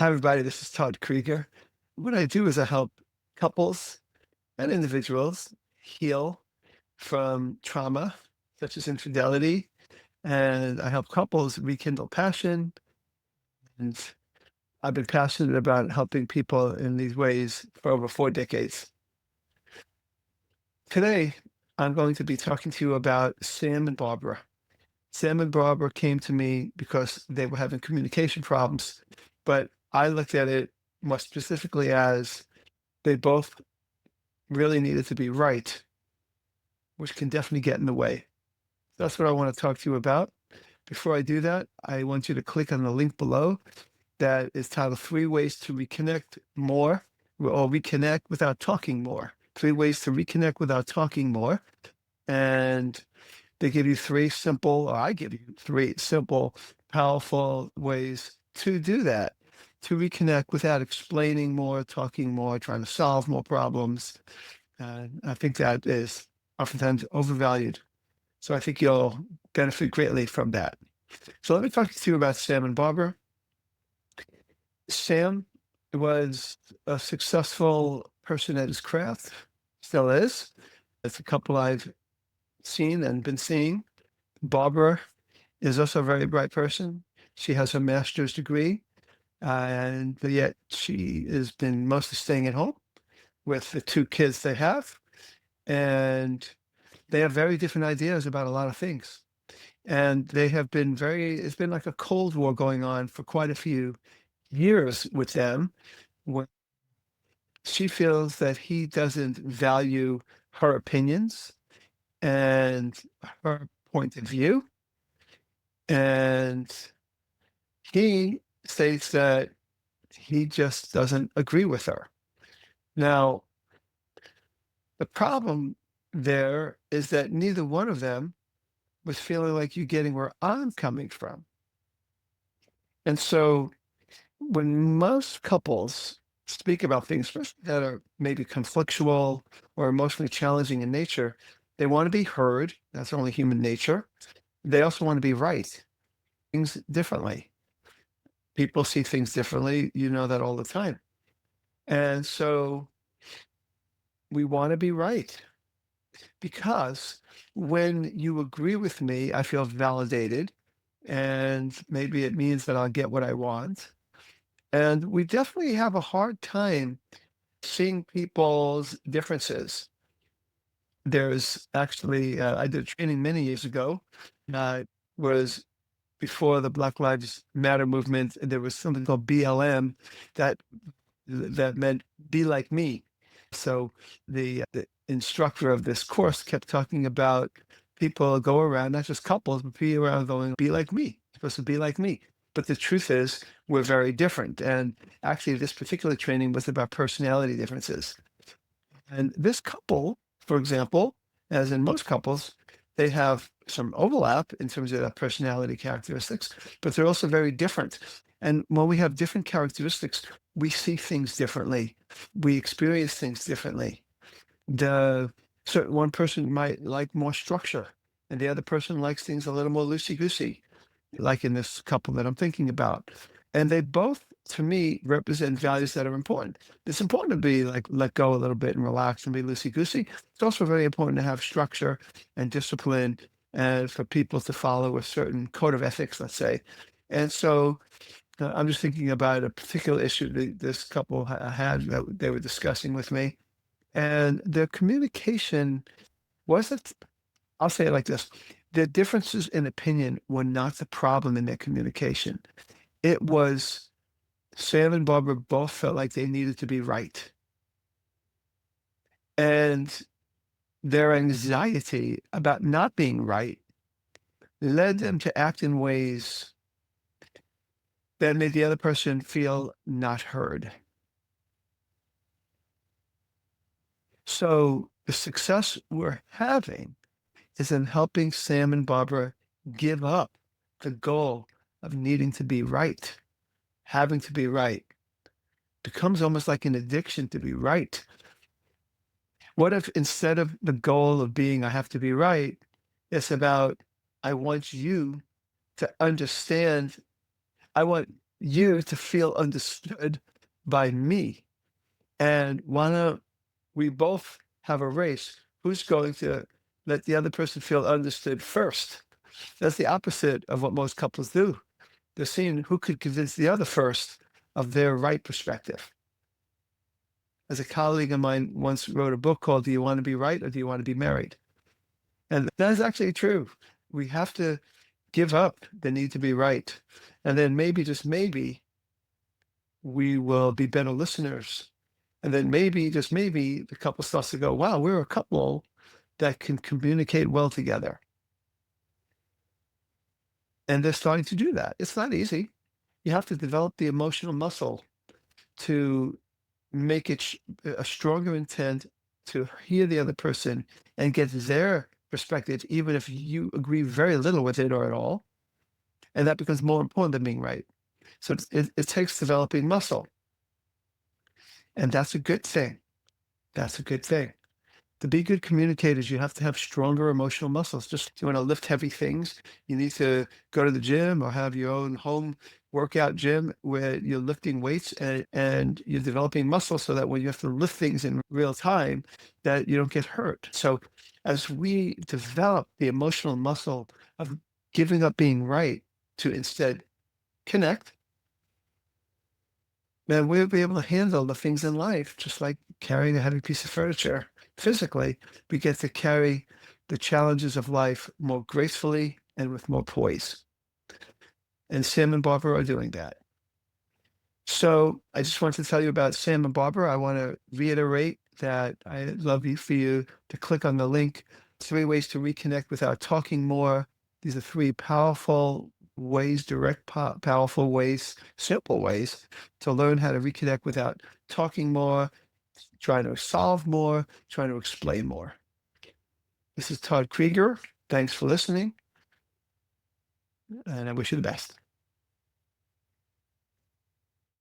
Hi, everybody. This is Todd Krieger. What I do is I help couples and individuals heal from trauma, such as infidelity, and I help couples rekindle passion. And I've been passionate about helping people in these ways for over 4 decades. Today, I'm going to be talking to you about Sam and Barbara. Sam and Barbara came to me because they were having communication problems, but I looked at it more specifically as they both really needed to be right, which can definitely get in the way. That's what I want to talk to you about. Before I do that, I want you to click on the link below that is titled Three Ways to Reconnect More or Reconnect Without Talking More. 3 ways to reconnect without talking more. And they give you three simple, or I give you three simple, powerful ways to do that, to reconnect without explaining more, talking more, trying to solve more problems. I think that is oftentimes overvalued. So I think you'll benefit greatly from that. So let me talk to you about Sam and Barbara. Sam was a successful person at his craft, still is. It's a couple I've seen and been seeing. Barbara is also a very bright person. She has a master's degree, and yet she has been mostly staying at home with the 2 kids they have. And they have very different ideas about a lot of things. And they have been it's been like a Cold War going on for quite a few years with them, when she feels that he doesn't value her opinions and her point of view. And he states that he just doesn't agree with her. Now, the problem there is that neither one of them was feeling like you getting where I'm coming from. And so when most couples speak about things, especially that are maybe conflictual or emotionally challenging in nature, they want to be heard. That's only human nature. They also want to be right. Things differently. People see things differently. You know that all the time. And so we want to be right because when you agree with me, I feel validated. And maybe it means that I'll get what I want. And we definitely have a hard time seeing people's differences. There's actually, I did training many years ago, uh, was before the Black Lives Matter movement. There was something called BLM that meant be like me. So the instructor of this course kept talking about people go around, not just couples, but be around going, be like me. You're supposed to be like me. But the truth is, we're very different. And actually, this particular training was about personality differences. And this couple, for example, as in most couples, they have some overlap in terms of their personality characteristics, but they're also very different. And when we have different characteristics, we see things differently. We experience things differently. The so one person might like more structure, and the other person likes things a little more loosey-goosey, like in this couple that I'm thinking about. And they both, to me, represent values that are important. It's important to be like let go a little bit and relax and be loosey goosey. It's also very important to have structure and discipline and for people to follow a certain code of ethics, let's say. And so I'm just thinking about a particular issue that this couple had that they were discussing with me. And their communication wasn't, I'll say it like this, their differences in opinion were not the problem in their communication. It was Sam and Barbara both felt like they needed to be right. And their anxiety about not being right led them to act in ways that made the other person feel not heard. So the success we're having is in helping Sam and Barbara give up the goal of needing to be right, having to be right. Becomes almost like an addiction to be right. What if instead of the goal of being, I have to be right, it's about, I want you to understand, I want you to feel understood by me. And why don't we both have a race? Who's going to let the other person feel understood first? That's the opposite of what most couples do. They're seeing who could convince the other first of their right perspective. As a colleague of mine once wrote a book called Do You Want to Be Right or Do You Want to Be Married? And that is actually true. We have to give up the need to be right. And then maybe, just maybe, we will be better listeners. And then maybe, just maybe, the couple starts to go, wow, we're a couple that can communicate well together. And they're starting to do that. It's not easy. You have to develop the emotional muscle to make it a stronger intent to hear the other person and get their perspective, even if you agree very little with it or at all. And that becomes more important than being right. So it takes developing muscle. And that's a good thing. That's a good thing. To be good communicators, you have to have stronger emotional muscles. Just if you want to lift heavy things, you need to go to the gym or have your own home workout gym where you're lifting weights and you're developing muscle so that when you have to lift things in real time, that you don't get hurt. So as we develop the emotional muscle of giving up being right to instead connect, then we'll be able to handle the things in life, just like carrying a heavy piece of furniture. Physically, we get to carry the challenges of life more gracefully and with more poise. And Sam and Barbara are doing that. So I just wanted to tell you about Sam and Barbara. I want to reiterate that I'd love for you to click on the link, 3 ways to reconnect without talking more. These are 3 powerful ways, direct, powerful ways, simple ways to learn how to reconnect without talking more, trying to solve more, trying to explain more. This is Todd Krieger. Thanks for listening, and I wish you the best.